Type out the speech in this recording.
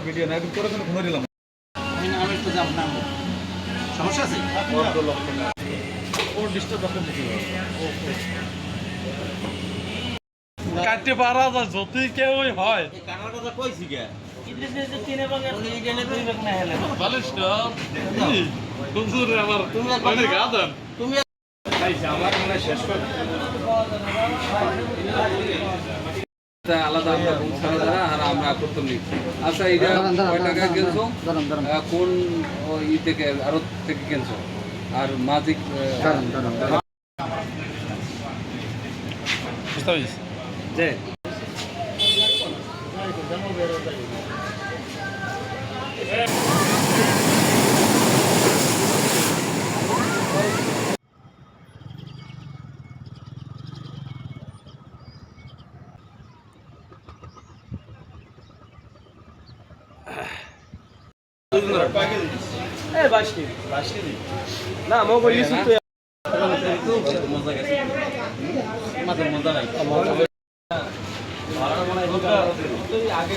video না একটু করে ফোন দিলাম আমি তো যাব না সমস্যা আছে ওর ডিস্টার্ব কাটতে পারা যায় যদি কেউই হয় কাটার কথা কইছি কে তুমি আলাদা আমরা পৌঁছানো যারা আর আমরা করতাম নি আচ্ছা এটা কয় টাকা কিনছো কোন ই থেকে আরো থেকে কিনছো আর মাঝিক যে না মো বলি মজা গেছে আমাদের মজা নাই আগে